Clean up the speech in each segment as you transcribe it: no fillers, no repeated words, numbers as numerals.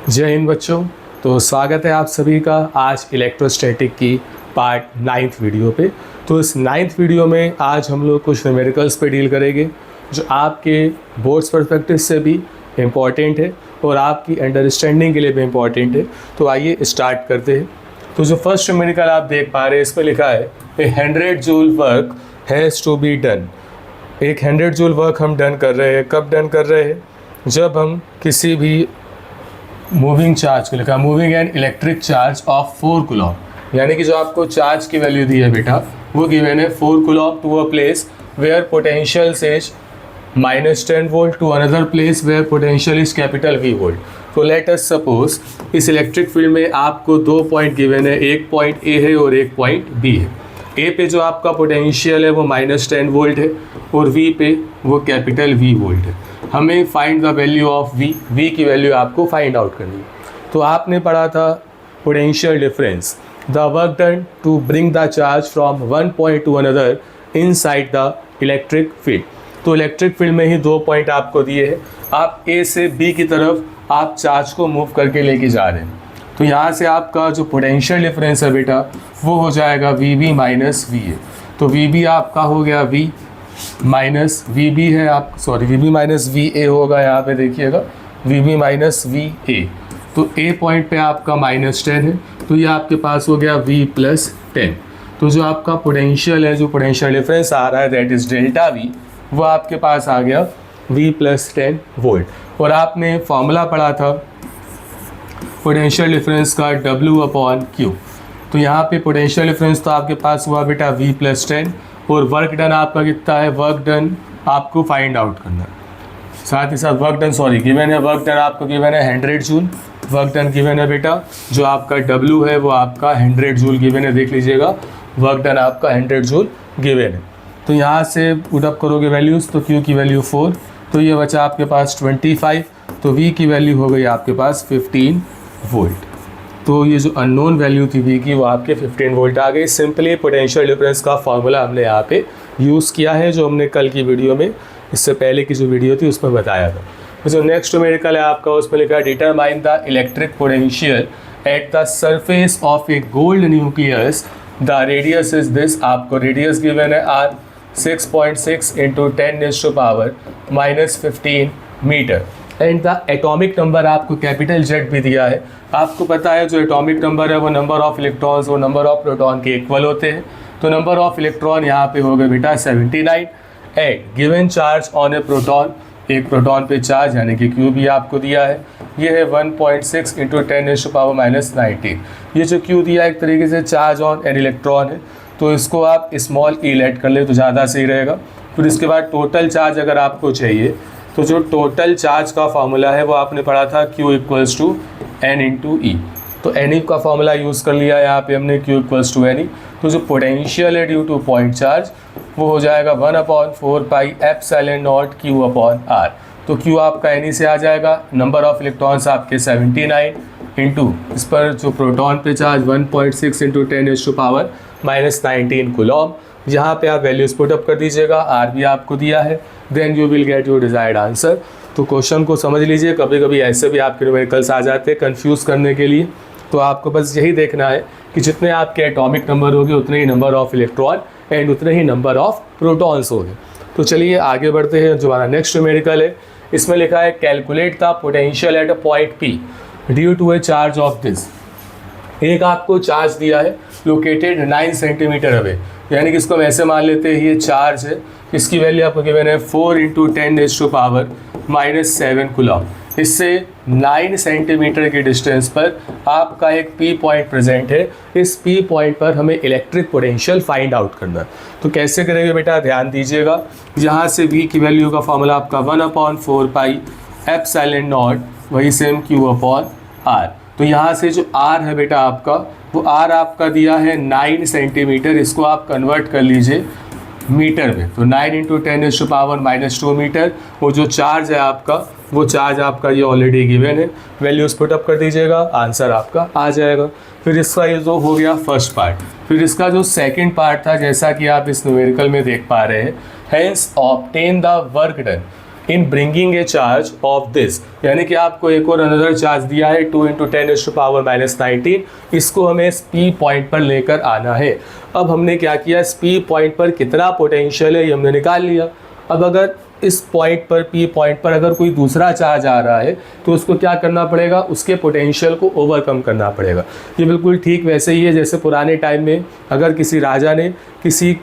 जय हिंद बच्चों। तो स्वागत है आप सभी का आज इलेक्ट्रोस्टैटिक की पार्ट 9th वीडियो पे। तो इस 9th वीडियो में आज हम लोग कुछ न्यूमेरिकल्स पे डील करेंगे जो आपके बोर्ड्स परस्पेक्टिव से भी इम्पॉर्टेंट है और आपकी अंडरस्टैंडिंग के लिए भी इम्पॉर्टेंट है। तो आइए स्टार्ट करते हैं। तो जो फर्स्ट न्यूमेरिकल आप देख पा रहे हैं इसमें लिखा है 100 joule work has to be done. एक 100 जूल वर्क हम डन कर रहे हैं। कब डन कर रहे हैं? जब हम किसी भी मूविंग चार्ज को लिखा, moving and electric charge of 4 coulomb, यानी कि जो आपको चार्ज की वैल्यू दी है बेटा वो गिवन है 4 coulomb to a place where potential is -10 volt to another place where potential is capital V volt. तो लेट अस सपोज इस इलेक्ट्रिक फील्ड में आपको 2 पॉइंट गिवन है, एक पॉइंट A है और एक पॉइंट B है। A पे जो आपका पोटेंशियल है वो -10 वोल्ट है और V पे वो कैपिटल V वोल्ट है। हमें find the value of V की वैल्यू आपको फाइंड आउट करनी है। तो आपने पढ़ा था potential difference, the work done to bring the charge from one point to another inside the electric field. तो इलेक्ट्रिक फील्ड में ही 2 पॉइंट आपको दिए हैं, आप A से B की तरफ आप चार्ज को मूव करके लेके जा रहे हैं। तो यहाँ से आपका जो पोटेंशियल डिफरेंस है बेटा वो हो जाएगा VB माइनस VA। तो VB आपका हो गया V माइनस VB है, आप VB माइनस VA होगा, यहाँ पे देखिएगा VB माइनस VA। तो A पॉइंट पे आपका -10 है, तो ये आपके पास हो गया V प्लस 10। तो जो आपका पोटेंशियल है, जो पोटेंशियल डिफरेंस आ रहा है दैट इज़ डेल्टा V, वो आपके पास आ गया V प्लस 10 वोल्ट। और आपने फॉर्मूला पढ़ा था पोटेंशियल डिफरेंस का W/Q। तो यहाँ पे पोटेंशियल डिफरेंस तो आपके पास हुआ बेटा V प्लस 10 और वर्क डन आपका कितना है, वर्क डन आपको फाइंड आउट करना है। साथ ही साथ वर्क डन गिवन है, वर्क डन आपको गिवन है 100 जूल, वर्क डन गिवन है बेटा, जो आपका W है वो आपका 100 जूल गिवन है, देख लीजिएगा वर्क डन आपका 100 जूल गिवन है। तो यहाँ से पुट अप करोगे वैल्यूज़, तो Q की वैल्यू 4, तो ये बचा आपके पास 25, तो V की वैल्यू हो गई आपके पास 15 वोल्ट। तो ये जो अननोन वैल्यू थी V की वो आपके 15 वोल्ट आ गई। सिंपली पोटेंशियल डिफरेंस का फार्मूला हमने यहाँ पे यूज़ किया है, जो हमने कल की वीडियो में, इससे पहले की जो वीडियो थी उसमें बताया था। तो जो नेक्स्ट न्यूमेरिकल है आपका उसमें लिखा है determine the electric potential at the surface of a gold nucleus, the radius is this. आपको रेडियस गिवन है R 6.6 × 10⁻⁻15 metre and the atomic number आपको कैपिटल Z भी दिया है। आपको पता है जो एटॉमिक नंबर है वो नंबर ऑफ इलेक्ट्रॉन्स वो नंबर ऑफ प्रोटॉन के इक्वल होते हैं। तो नंबर ऑफ इलेक्ट्रॉन यहाँ पे हो गए बेटा 79 at given charge on a proton, एक प्रोटॉन पे चार्ज यानी कि Q भी आपको दिया है, ये है 1.6 × 10⁻⁻19। ये जो Q दिया एक तरीके से चार्ज ऑन एन इलेक्ट्रॉन है, तो इसको आप स्मॉल e लेट कर ले तो ज़्यादा सही रहेगा। फिर इसके बाद टोटल चार्ज अगर आपको चाहिए तो जो टोटल चार्ज का फार्मूला है वो आपने पढ़ा था Q = N × E। तो Ne का फार्मूला यूज़ कर लिया यहाँ पे हमने, Q = Ne। तो जो पोटेंशियल है ड्यू टू पॉइंट चार्ज वो हो जाएगा 1/4πε0 Q/R। तो Q आपका Ne से आ जाएगा, नंबर ऑफ इलेक्ट्रॉन्स आपके 79 इंटू इस पर जो प्रोटॉन पे चार्ज 1.6 × 10⁻⁻19 कूलम। यहाँ पे आप वैल्यूज पुट अप कर दीजिएगा, R भी आपको दिया है, then you will get your desired answer. तो क्वेश्चन को समझ लीजिए, कभी कभी ऐसे भी आपके न्यूमेरिकल्स आ जाते हैं कंफ्यूज करने के लिए। तो आपको बस यही देखना है कि जितने आपके एटॉमिक नंबर होंगे उतने ही नंबर ऑफ इलेक्ट्रॉन एंड उतने ही नंबर ऑफ प्रोटॉन्स होंगे। तो चलिए आगे बढ़ते हैं। जो हमारा नेक्स्ट न्यूमेरिकल है इसमें लिखा है calculate the potential at a point P due to a charge of this. एक आपको चार्ज दिया है लोकेटेड 9 सेंटीमीटर अवे, यानी कि इसको हम ऐसे मान लेते हैं ये चार्ज है, इसकी वैल्यू आपको गिवन है 4 × 10⁻⁻7 कूलम। इससे 9 सेंटीमीटर की डिस्टेंस पर आपका एक P पॉइंट प्रेजेंट है। इस P पॉइंट पर हमें इलेक्ट्रिक पोटेंशियल फाइंड आउट करना है। तो कैसे करेंगे बेटा, ध्यान दीजिएगा। यहाँ से V की वैल्यू का फॉर्मूला आपका 1/4πε0 वही सेम Q/R। तो यहाँ से जो R है बेटा आपका, वो R आपका दिया है 9 सेंटीमीटर, इसको आप कन्वर्ट कर लीजिए मीटर में। तो 9 × 10⁻⁻2 मीटर। वो जो चार्ज है आपका वो चार्ज आपका ये ऑलरेडी गिवन है, वैल्यूज पुट अप कर दीजिएगा, आंसर आपका आ जाएगा। फिर इसका ये जो हो गया फर्स्ट पार्ट। फिर इसका जो सेकंड पार्ट था, जैसा कि आप इस न्यूमेरिकल में देख पा रहे हैं, hence obtain the work done in bringing a charge of this, यानी कि आपको एक और अनदर चार्ज दिया है 2 × 10⁻⁻19, इसको हमें इस P पॉइंट पर लेकर आना है। अब हमने क्या किया, इस P पॉइंट पर कितना पोटेंशियल है ये हमने निकाल लिया। अब अगर इस पॉइंट पर P पॉइंट पर अगर कोई दूसरा चार्ज आ रहा है तो उसको क्या करना पड़ेगा, उसके पोटेंशियल को ओवरकम करना पड़ेगा। ये बिल्कुल ठीक वैसे ही है जैसे पुराने टाइम में अगर किसी राजा ने किसी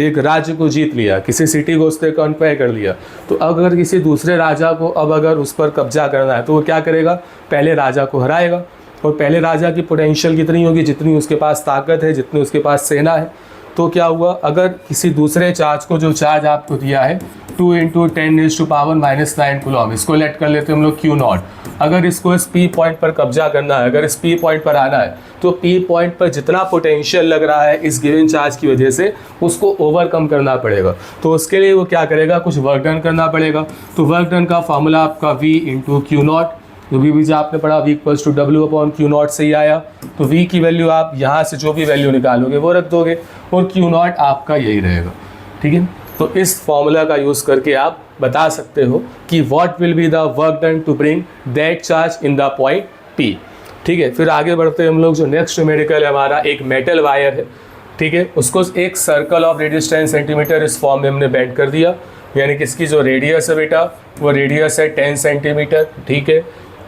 एक राज्य को जीत लिया, किसी सिटी को उसने कॉन्क्वायर कर लिया, तो अगर किसी दूसरे राजा को अब अगर उस पर कब्जा करना है तो वो क्या करेगा, पहले राजा को हराएगा। और पहले राजा की पोटेंशियल कितनी होगी, जितनी उसके पास ताकत है, जितनी उसके पास सेना है। तो क्या हुआ, अगर किसी दूसरे चार्ज को, जो चार्ज आपको दिया है 2 × 10⁻⁹ कूलम, इसको लेट कर लेते हैं हम लोग Q0। अगर इसको इस P पॉइंट पर कब्जा करना है, अगर इस P पॉइंट पर आना है तो P पॉइंट पर जितना पोटेंशियल लग रहा है इस गिवन चार्ज की वजह से उसको ओवरकम करना पड़ेगा। तो उसके लिए वो क्या करेगा, कुछ वर्क डन करना पड़ेगा। तो वर्क डन का फॉर्मूला आपका V × Q0, जो भी जो आपने पढ़ा V = W/Q0 से ही आया। तो V की वैल्यू आप यहाँ से जो भी वैल्यू निकालोगे वो रख दोगे और Q0 आपका यही रहेगा। ठीक है, तो इस फॉर्मूला का यूज़ करके आप बता सकते हो कि what will be the work done to bring that charge in the point P। ठीक है, फिर आगे बढ़ते हैं हम लोग। जो नेक्स्ट न्यूमेरिकल है हमारा, एक मेटल वायर है। ठीक है, उसको एक सर्कल ऑफ रेडियस 10 सेंटीमीटर इस फॉर्म में हमने बेंड कर दिया, यानी कि इसकी जो रेडियस है बेटा वो रेडियस है 10 सेंटीमीटर। ठीक है,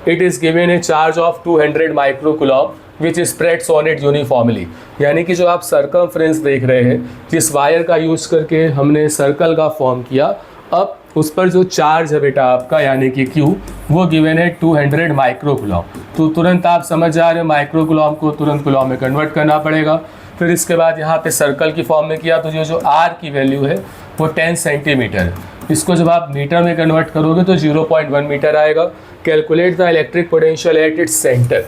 it is given A charge of 200 micro coulomb which spreads on it uniformly, यानी कि जो आप सर्कमफ्रेंस देख रहे हैं, जिस वायर का यूज़ करके हमने सर्कल का फॉर्म किया, अब उस पर जो चार्ज है बेटा आपका यानी कि Q, वो गिवन है 200 माइक्रो कूलम। तो तुरंत आप समझ जा रहे हैं, माइक्रो कूलम को तुरंत कूलम में कन्वर्ट करना पड़ेगा। फिर इसके बाद यहाँ पे सर्कल की फॉर्म में किया तो जो R की वैल्यू है वो 10 सेंटीमीटर है। इसको जब आप मीटर में कन्वर्ट करोगे तो 0.1 मीटर आएगा। Calculate the electric potential at its centre.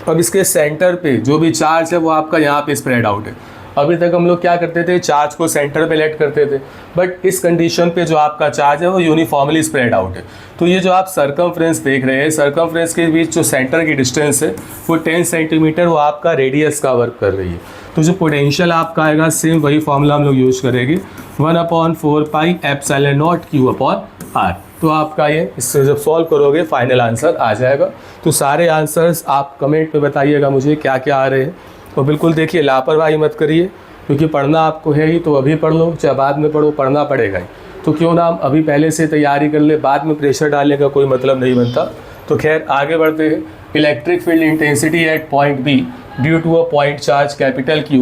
अब इसके सेंटर पे जो भी चार्ज है वो आपका यहाँ पे स्प्रेड आउट है। अभी तक हम लोग क्या करते थे, चार्ज को सेंटर पे लेट करते थे, बट इस कंडीशन पे जो आपका चार्ज है वो यूनिफॉर्मली स्प्रेड आउट है। तो ये जो आप सर्कमफ्रेंस देख रहे हैं, सर्कमफ्रेंस के बीच जो सेंटर की डिस्टेंस है वो 10 सेंटीमीटर, वो आपका रेडियस का वर्क कर रही है। तो जो पोटेंशियल आपका आएगा, सेम वही फॉर्मूला हम लोग यूज़ करेंगे, 1/4πε0 Q/R। तो आपका ये इससे जब सॉल्व करोगे फाइनल आंसर आ जाएगा। तो सारे आंसर्स आप कमेंट में बताइएगा मुझे क्या क्या आ रहे हैं। और बिल्कुल देखिए, लापरवाही मत करिए, क्योंकि पढ़ना आपको है ही, तो अभी पढ़ लो चाहे बाद में पढ़ो, पढ़ना पड़ेगा ही। तो क्यों ना हम अभी पहले से तैयारी कर ले, बाद में प्रेशर डालने का कोई मतलब नहीं बनता। तो खैर आगे बढ़ते हैं। Electric field intensity at point B due to a point charge capital Q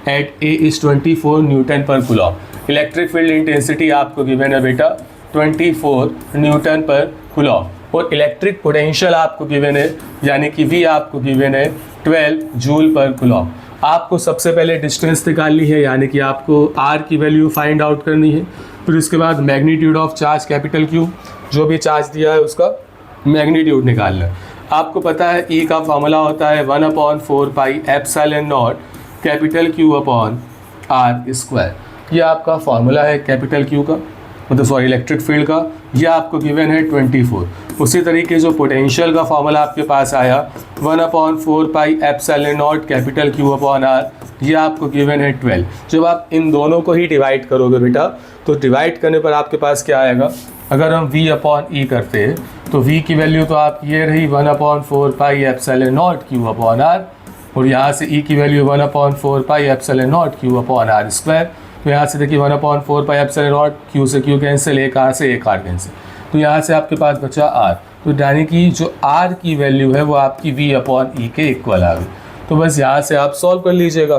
at A is 24 newton per coulomb. Electric field intensity आपको गिवन है बेटा 24 न्यूटन पर कूलम, और इलेक्ट्रिक पोटेंशियल आपको गिवन है यानी कि V आपको गिवन है 12 जूल पर कूलम। आपको सबसे पहले डिस्टेंस निकालनी है, यानी कि आपको R की वैल्यू फाइंड आउट करनी है। फिर उसके बाद magnitude of charge capital Q, जो भी चार्ज दिया है उसका मैग्नीट्यूड निकालना है। आपको पता है E का फॉर्मूला होता है 1/4πε0 कैपिटल Q/R²। ये आपका फॉर्मूला है कैपिटल Q का, मतलब सॉरी इलेक्ट्रिक फील्ड का। यह आपको गिवन है 24। उसी तरीके जो पोटेंशियल का फॉर्मूला आपके पास आया 1/4πε0 कैपिटल Q/R, यह आपको गिवन है 12। जब आप इन दोनों को ही डिवाइड करोगे बेटा, तो डिवाइड करने पर आपके पास क्या आएगा, अगर हम V/E करते हैं तो V की वैल्यू तो आप ये रही 1/4πε0 Q/R, और यहाँ से E की वैल्यू 1/4πε0 Q/R²। तो यहाँ से देखिए 1/4πε0, Q से Q कैंसिल, एक R से एक R कैंसिल, तो यहाँ से आपके पास बचा R। तो यानी कि जो R की वैल्यू है वो आपकी V/E के इक्वल आ गई। तो बस यहाँ से आप सॉल्व कर लीजिएगा।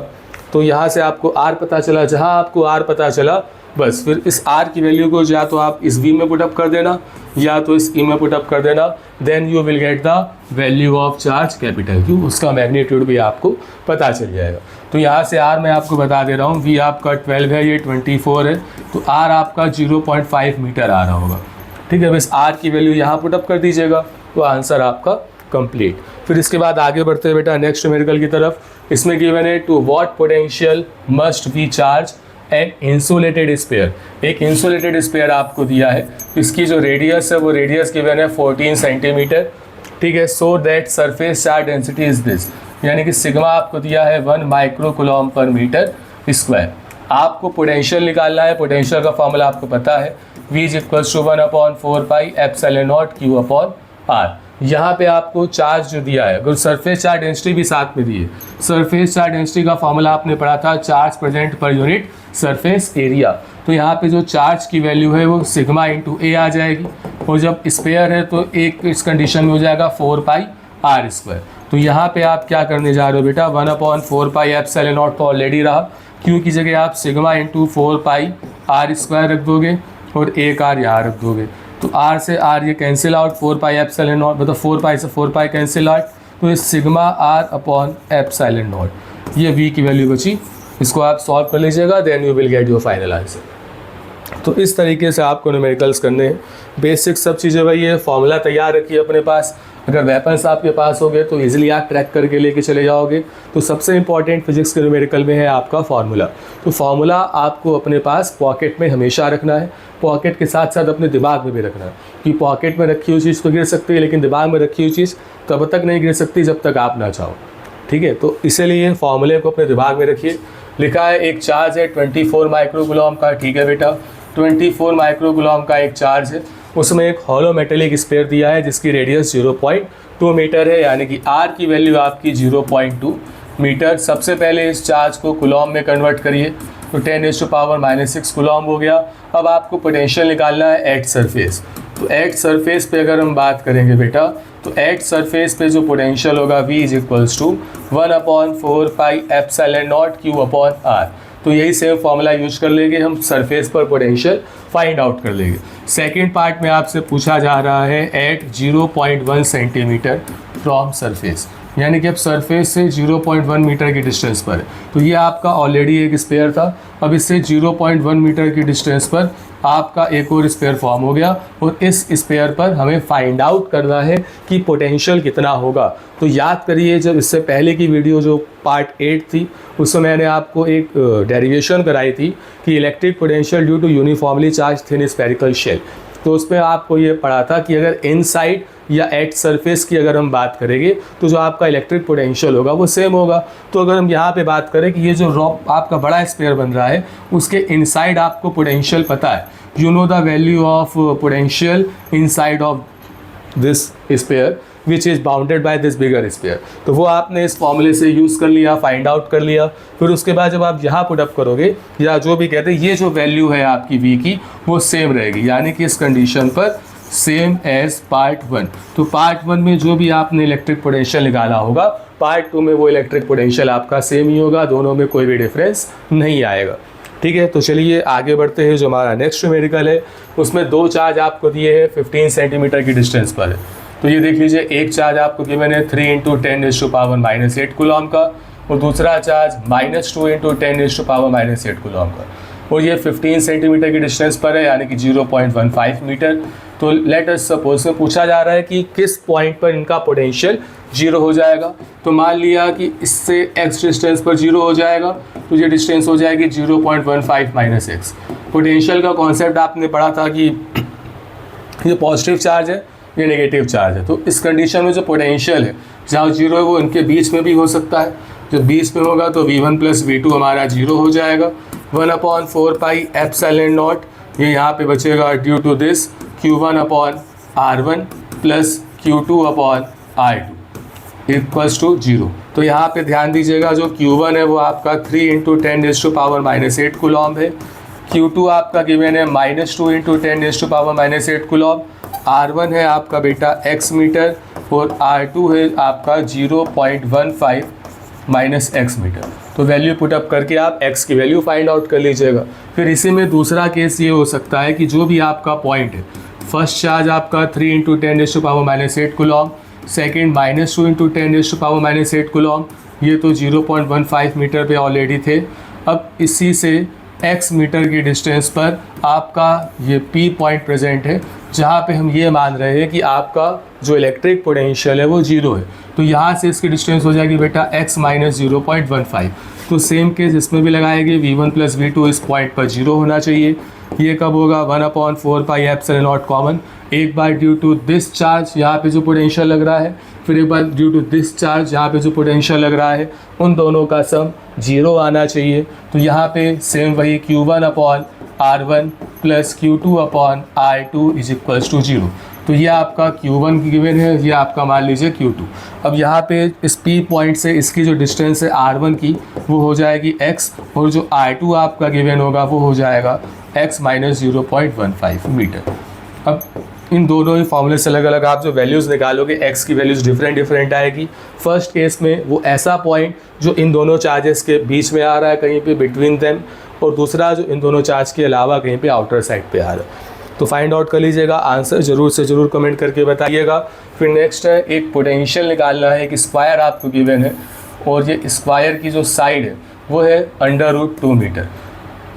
तो यहाँ से आपको R पता चला, जहाँ आपको R पता चला बस फिर इस R की वैल्यू को या तो आप इस V में पुटअप कर देना या तो इस E में पुटअप कर देना, then you will get the value of charge capital Q। उसका मैग्नीट्यूड भी आपको पता चल जाएगा। तो यहाँ से R मैं आपको बता दे रहा हूँ, V आपका 12 है, ये 24 है, तो R आपका 0.5 मीटर आ रहा होगा। ठीक है, बस R की वैल्यू यहाँ पुटअप कर दीजिएगा, तो आंसर आपका कंप्लीट। फिर इसके बाद आगे बढ़ते हैं बेटा नेक्स्ट न्यूमेरिकल की तरफ। इसमें गिवन है to what potential must be charge and insulated sphere. एक इंसुलेटेड स्फीयर आपको दिया है, इसकी जो रेडियस है वो रेडियस गिवन है 14 सेंटीमीटर। ठीक है, so that surface charge density is this, यानी कि सिग्मा आपको दिया है 1 micro coulomb per metre square. आपको पोटेंशियल निकालना है। पोटेंशियल का फॉर्मूला आपको पता है, V is equals to 1/4 pi epsilon naught Q upon R। यहाँ पे आपको चार्ज जो दिया है, अगर सरफेस चार्ज डेंसिटी भी साथ में दी है, सरफेस चार्ज डेंसिटी का फॉर्मूला आपने पढ़ा था charge present per unit surface area. तो यहाँ पे जो चार्ज की वैल्यू है वो सिग्मा इंटू ए आ जाएगी, और जब स्पेयर है तो एक इस कंडीशन में हो जाएगा 4 पाई R स्क्वायर। तो यहाँ पे आप क्या करने जा रहे हो बेटा, 1/4 पाई एप्सिलॉन नॉट तो ऑलरेडी रहा, Q की जगह आप सिग्मा इंटू 4 पाई R स्क्वायर रख दोगे और एक R यहाँ रख दोगे। तो R से R ये cancel out, 4 pi epsilon not, मतलब 4 पाई से 4 पाई कैंसिल आउट, तो ये sigma R upon epsilon naught, ये V की वैल्यू बची। इसको आप सॉल्व कर लीजिएगा, then you will get your final answer. तो इस तरीके से आपको न्यूमेरिकल्स करने हैं। बेसिक सब चीज़ें वही है, फॉर्मूला तैयार रखिए अपने पास। अगर वेपन्स आपके पास हो गए तो इजीली आप ट्रैक करके लेके चले जाओगे। तो सबसे इंपॉर्टेंट फिजिक्स के न्यूमेरिकल में है आपका फार्मूला। तो फार्मूला आपको अपने पास पॉकेट में हमेशा रखना है, पॉकेट के साथ साथ अपने दिमाग में भी रखना है, कि पॉकेट में रखी हुई चीज़ तो गिर सकती है, लेकिन दिमाग में रखी हुई चीज़ तब तक नहीं गिर सकती जब तक आप ना चाहो। ठीक है, तो इसीलिए फार्मूले को अपने दिमाग में रखिए। लिखा है एक चार्ज है 24 माइक्रोकूलम का, ठीक है बेटा, 24 माइक्रोकूलम का एक चार्ज है, उसमें एक हॉलो मेटेलिक स्फीयर दिया है जिसकी रेडियस 0.2 मीटर है, यानी कि R की वैल्यू आपकी 0.2 मीटर। सबसे पहले इस चार्ज को कूलम में कन्वर्ट करिए, तो 10⁻⁻⁶ कूलम हो गया। अब आपको पोटेंशियल निकालना है एट सरफेस। तो एट सरफेस पे अगर हम बात करेंगे बेटा, तो एट सरफेस पे जो पोटेंशियल होगा V is equals to 1/4 pi epsilon naught Q upon R। तो यही सेम फॉर्मूला यूज कर लेंगे, हम सरफेस पर पोटेंशियल फाइंड आउट कर लेंगे। सेकंड पार्ट में आपसे पूछा जा रहा है एट 0.1 सेंटीमीटर फ्रॉम सरफेस, यानी कि अब सरफेस से 0.1 मीटर की डिस्टेंस पर है। तो ये आपका ऑलरेडी एक स्पेयर था, अब इससे 0.1 मीटर की डिस्टेंस पर आपका एक और स्पेयर फॉर्म हो गया, और इस स्पेयर पर हमें फाइंड आउट करना है कि पोटेंशियल कितना होगा। तो याद करिए, जब इससे पहले की वीडियो जो पार्ट 8 थी, उसमें मैंने आपको एक डेरिवेशन कराई थी कि electric potential due to uniformly charge thin spherical shell. तो उसमें आपको ये पढ़ा था कि अगर इनसाइड या एट सरफेस की अगर हम बात करेंगे तो जो आपका इलेक्ट्रिक पोटेंशियल होगा वो सेम होगा। तो अगर हम यहाँ पे बात करें कि ये जो रॉक आपका बड़ा स्पेयर बन रहा है, उसके इनसाइड आपको पोटेंशियल पता है, you know the value of potential inside of this sphere which is bounded by this bigger sphere. तो वो आपने इस फॉर्मूले से यूज़ कर लिया, फाइंड आउट कर लिया। फिर उसके बाद जब आप यहाँ पुट अप करोगे या जो भी कहते हैं, ये जो वैल्यू है आपकी V की वो सेम रहेगी, यानी कि इस कंडीशन पर सेम एज पार्ट 1। तो पार्ट 1 में जो भी आपने इलेक्ट्रिक पोटेंशियल निकाला होगा, पार्ट 2 में वो इलेक्ट्रिक पोटेंशियल आपका सेम ही होगा, दोनों में कोई भी डिफरेंस नहीं आएगा। ठीक है, तो चलिए आगे बढ़ते हैं। जो हमारा नेक्स्ट न्यूमेरिकल है उसमें दो चार्ज आपको दिए हैं 15 सेंटीमीटर की डिस्टेंस पर है। तो ये देख लीजिए, एक चार्ज आपको गिवन है 3 × 10⁻⁻8 कूलम का, और दूसरा चार्ज -2 × 10⁻⁻8 कूलम का, और ये 15 सेंटीमीटर की डिस्टेंस पर है, यानी कि 0.15 मीटर। तो लेट अस सपोज में पूछा जा रहा है कि किस पॉइंट पर इनका पोटेंशियल 0 हो जाएगा। तो मान लिया कि इससे x डिस्टेंस पर 0 हो जाएगा, तो ये डिस्टेंस हो जाएगी 0.15 - x। पोटेंशियल का कॉन्सेप्ट आपने पढ़ा था कि ये पॉजिटिव चार्ज है, ये नेगेटिव चार्ज है। तो इस कंडीशन में जो पोटेंशियल है जहाँ 0 है वो इनके बीच में भी हो सकता है। जब बीच में होगा तो V1 + V2 हमारा 0 हो जाएगा। 1/4 पाई एप्सिलॉन नॉट, ये यहाँ पे बचेगा due to this Q1 upon R1 plus Q2 upon R2 equals to 0। तो यहाँ पे ध्यान दीजिएगा, जो Q1 है वो आपका 3 × 10⁻⁻8 कूलम है, Q2 आपका गिवन है -2 × 10⁻⁻8 कूलम, R1 है आपका बेटा x मीटर, और R2 है आपका 0.15 - x मीटर। तो वैल्यू पुट अप करके आप x की वैल्यू फाइंड आउट कर लीजिएगा। फिर इसी में दूसरा केस ये हो सकता है कि जो भी आपका पॉइंट है, फर्स्ट चार्ज आपका 3 × 10⁻⁻8 कूलम, सेकेंड -2 × 10⁻⁻8 कूलम, ये तो 0.15 मीटर पे ऑलरेडी थे। अब इसी से x मीटर की डिस्टेंस पर आपका ये P पॉइंट प्रेजेंट है, जहाँ पे हम ये मान रहे हैं कि आपका जो इलेक्ट्रिक पोटेंशियल है वो 0 है। तो यहाँ से इसकी डिस्टेंस हो जाएगी बेटा x - 0.15। तो सेम केस इसमें भी लगाएंगे, V1 + V2 इस पॉइंट पर 0 होना चाहिए। ये कब होगा 1/4 पाई एप्सिलॉन नॉट कॉमन, एक बार ड्यू टू दिस चार्ज यहाँ पे जो पोटेंशियल लग रहा है, फिर एक बार ड्यू टू दिस चार्ज यहाँ पे जो पोटेंशियल लग रहा है, उन दोनों का सम 0 आना चाहिए। तो यहाँ पे सेम वही Q1/R1 plus Q2/R2 is equals to 0। तो ये आपका Q1 की गिवन है, ये आपका मान लीजिए Q2। अब यहाँ पे इस P पॉइंट से इसकी जो डिस्टेंस है R1 की वो हो जाएगी x, और जो R2 आपका गिवन होगा वो हो जाएगा x माइनस 0.15 मीटर। अब इन दोनों ही फॉर्मूले से अलग अलग आप जो वैल्यूज़ निकालोगे x की वैल्यूज़ डिफरेंट आएगी। फर्स्ट केस में वो ऐसा पॉइंट जो इन दोनों चार्जेस के बीच में आ रहा है कहीं पे बिटवीन देम, और दूसरा जो इन दोनों चार्ज के अलावा कहीं पे आउटर साइड पे आ रहा है। तो फाइंड आउट कर लीजिएगा, आंसर ज़रूर से ज़रूर कमेंट करके बताइएगा। फिर नेक्स्ट है एक पोटेंशियल निकालना है, एक स्क्वायर आपको गिवन है, और ये स्क्वायर की जो साइड है वो है √2 मीटर,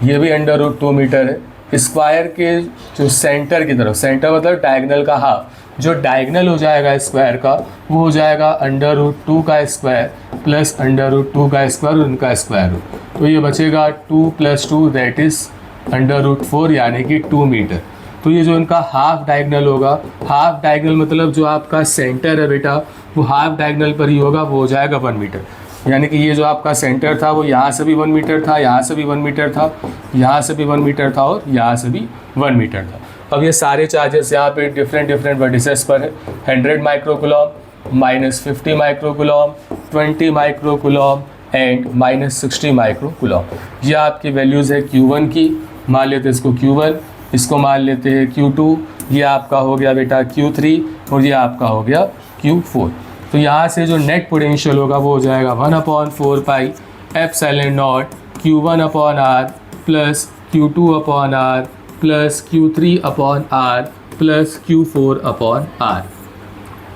ये भी √2 मीटर है। स्क्वायर के जो सेंटर की तरफ, सेंटर मतलब डायगनल का हाफ, जो डायगनल हो जाएगा स्क्वायर का वो हो जाएगा √2 का स्क्वायर प्लस √2 का स्क्वायर और उनका स्क्वायर रूट। तो ये बचेगा 2 + 2 दैट इज़ √4 यानी कि 2 मीटर। तो ये जो इनका हाफ डायगनल होगा, हाफ डायगनल मतलब जो आपका सेंटर है बेटा वो हाफ डायगनल पर ही होगा, वो हो जाएगा 1 मीटर। यानी कि ये जो आपका सेंटर था वो यहाँ से भी 1 मीटर था, यहाँ से भी 1 मीटर था, यहाँ से भी 1 मीटर था और यहाँ से भी 1 मीटर था। अब ये सारे चार्जेस यहाँ पे डिफरेंट वर्टिसेस पर है। 100 microcoulomb, -50 microcoulomb, 20 microcoulomb and -60 microcoulomb. ये आपकी वैल्यूज़ है Q1 की, मान लेते हैं इसको Q1, इसको मान लेते हैं Q2, ये आपका हो गया बेटा Q3 और ये आपका हो गया Q4। तो यहाँ से जो नेट पोटेंशियल होगा वो हो जाएगा 1/4 pi epsilon not Q1/R plus Q2/R plus Q3/R plus Q4/R।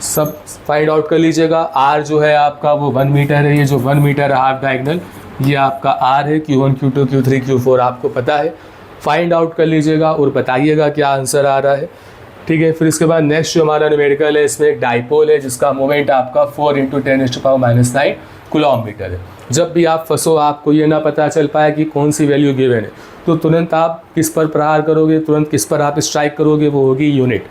सब फाइंड आउट कर लीजिएगा। R जो है आपका वो 1 मीटर है, ये जो 1 मीटर है हाफ डायगनल ये आपका R है। Q1 Q2 Q3 Q4 आपको पता है, फाइंड आउट कर लीजिएगा और बताइएगा क्या आंसर आ रहा है। ठीक है, फिर इसके बाद नेक्स्ट जो हमारा न्यूमेरिकल है, इसमें एक डाइपोल है जिसका मोमेंट आपका 4 × 10⁻⁹ कूलॉम-मीटर है। जब भी आप फंसो, आपको ये ना पता चल पाए कि कौन सी वैल्यू गिवन है, तो तुरंत आप किस पर प्रहार करोगे, तुरंत किस पर आप स्ट्राइक करोगे, वो होगी यूनिट।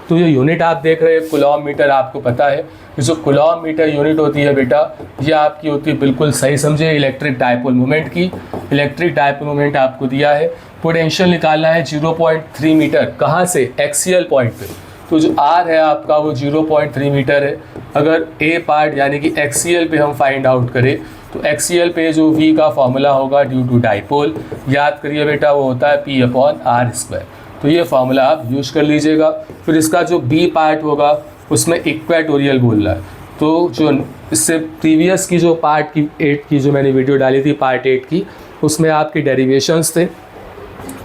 तो ये यूनिट आप देख रहे हैं कूलॉम-मीटर, आपको पता है जो कूलॉम-मीटर यूनिट होती है बेटा ये आपकी होती है, बिल्कुल सही समझे, इलेक्ट्रिक डाइपोल मोमेंट की। इलेक्ट्रिक डाइपोल मोमेंट आपको दिया है, पोटेंशियल निकालना है 0.3 मीटर, कहाँ से, एक्सियल पॉइंट पे। तो जो R है आपका वो 0.3 मीटर है। अगर A पार्ट यानी कि एक्सियल पे हम फाइंड आउट करें तो एक्सियल पे जो V का फॉर्मूला होगा ड्यू टू डाइपोल, याद करिए बेटा वो होता है P/R²। तो ये फार्मूला आप यूज कर लीजिएगा। फिर इसका जो B पार्ट होगा उसमें इक्वेटोरियल बोल रहा है, तो जो इससे प्रीवियस की जो पार्ट की 8 की जो मैंने वीडियो डाली थी पार्ट 8 की, उसमें आपके डेरिवेशंस थे।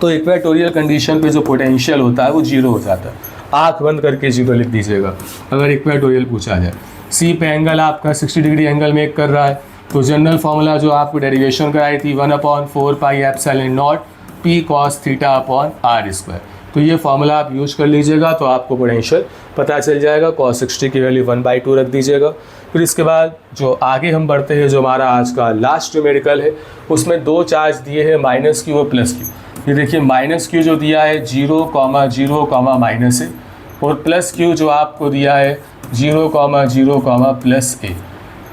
तो इक्वेटोरियल कंडीशन पे जो पोटेंशियल होता है वो 0 हो जाता है। आँख बंद करके 0 लिख दीजिएगा अगर इक्वेटोरियल पूछा जाए। C पे एंगल आपका 60 डिग्री एंगल मेक कर रहा है, तो जनरल फार्मूला जो आपको डेरिवेशन कराई थी 1/4 pi epsilon not P cos θ/R²। तो ये फार्मूला आप यूज कर लीजिएगा तो आपको पोटेंशियल पता चल जाएगा। cos 60 की वैल्यू 1/2 रख दीजिएगा। फिर इसके बाद जो आगे हम बढ़ते हैं, जो हमारा आज का लास्ट न्यूमेरिकल है, उसमें 2 चार्ज दिए हैं -Q और +Q। ये देखिए -Q जो दिया है 0, 0, माइनस है, और +Q जो आपको दिया है 0, 0, +A।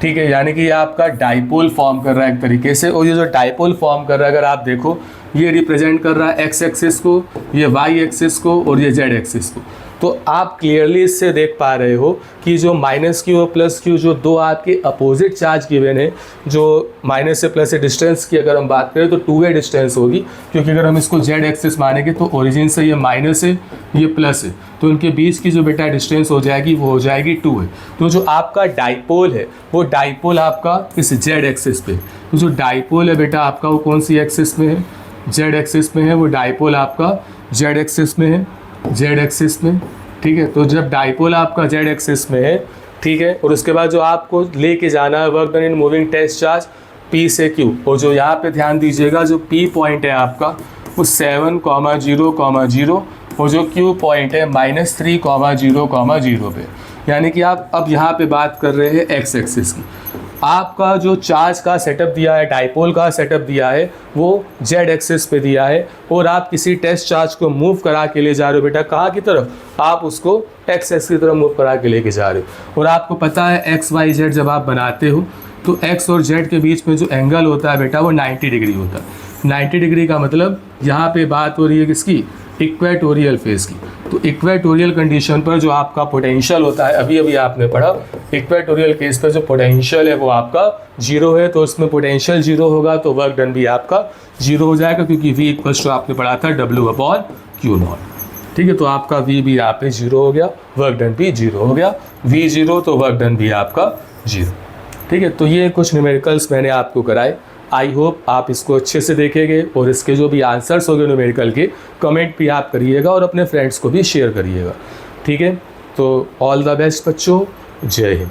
ठीक है, यानी कि ये आपका डाइपोल फॉर्म कर रहा है एक तरीके से। और ये जो डाइपोल फॉर्म कर रहा है, अगर आप देखो ये रिप्रेजेंट कर रहा है x एक्सिस को, ये y एक्सिस को और ये z एक्सिस को। तो आप क्लियरली इससे देख पा रहे हो कि जो -Q और +Q जो दो आपके अपोजिट चार्ज गिवन है, जो माइनस से प्लस से डिस्टेंस की अगर हम बात करें तो 2a डिस्टेंस होगी, क्योंकि अगर हम इसको z एक्सिस मानेंगे तो ओरिजिन से ये माइनस है, ये प्लस है, तो इनके बीच की जो बेटा डिस्टेंस हो जाएगी वो हो जाएगी 2 है। तो जो आपका डाइपोल है वो डाइपोल आपका इस z एक्सिस पे, तो जो डाइपोल है बेटा आपका वो कौन सी एक्सिस में है, z एक्सिस में है। वो डाइपोल आपका z एक्सिस में है, z एक्सिस में। ठीक है, तो जब डाइपोल आपका z एक्सिस में है, ठीक है, और उसके बाद जो आपको लेके जाना है work done in moving test charge P से Q, और जो यहाँ पे ध्यान दीजिएगा जो P पॉइंट है आपका वो 7, 0, 0, और जो Q पॉइंट है -3, 0, 0 पे। यानी कि आप अब यहाँ पे बात कर रहे हैं x एक्सिस की। आपका जो चार्ज का सेटअप दिया है, डाइपोल का सेटअप दिया है, वो जेड एक्सिस पे दिया है और आप किसी टेस्ट चार्ज को मूव करा के ले जा रहे हो बेटा कहाँ की तरफ, आप उसको एक्स एक्सिस की तरफ मूव करा के लेके जा रहे हो। और आपको पता है एक्स वाई जेड जब आप बनाते हो तो एक्स और जेड के बीच में जो एंगल होता है बेटा वो 90 डिग्री होता है। 90 डिग्री का मतलब यहाँ पे बात हो रही है किसकी, इक्वेटोरियल फेज की। तो इक्वेटोरियल कंडीशन पर जो आपका पोटेंशियल होता है, अभी अभी आपने पढ़ा इक्वेटोरियल केस पर जो पोटेंशियल है वो आपका जीरो है, तो उसमें पोटेंशियल जीरो होगा तो वर्क डन भी आपका जीरो हो जाएगा, क्योंकि V इक्वल्स टू आपने पढ़ा था W/Q0। ठीक है, तो आपका V भी यहाँ पे जीरो हो गया, वर्क डन भी जीरो हो गया। V जीरो तो वर्क डन भी आपका जीरो। ठीक है, तो ये कुछ न्यूमेरिकल्स मैंने आपको कराए। आई होप आप इसको अच्छे से देखेंगे और इसके जो भी आंसर्स होंगे न्यूमेरिकल के कमेंट भी आप करिएगा और अपने फ्रेंड्स को भी शेयर करिएगा। ठीक है, तो ऑल द बेस्ट बच्चों, जय हिंद।